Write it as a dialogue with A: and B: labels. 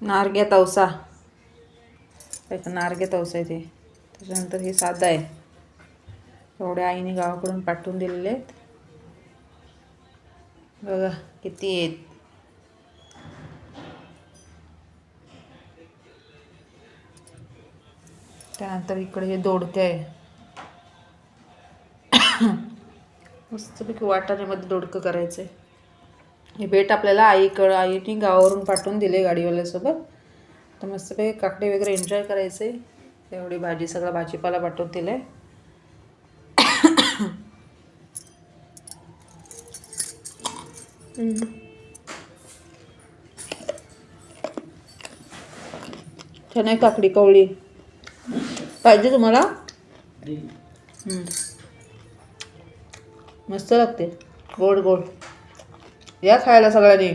A: नारग्या तवसा, नारगे तवसा आहे ते. त्याच्यानंतर हे साधं आहे, एवढ्या आईने गावाकडून पाठवून दिलेले आहेत. बघा किती आहेत. त्यानंतर इकडे हे दोडके आहे. मस्तपैकी वाटाण्यामध्ये दोडकं करायचं आहे. हे भेट आपल्याला आईने गावावरून पाठवून दिले गाडीवाल्यासोबत. तर मस्तपैकी काकडे वगैरे एन्जॉय करायचे. एवढी भाजी, सगळा भाजीपाला पाठवून दिलाय. छान आहे काकडी कवळी. पाहिजे तुम्हाला? मस्त लागते, गोड गोड. या खायला सगळ्यांनी.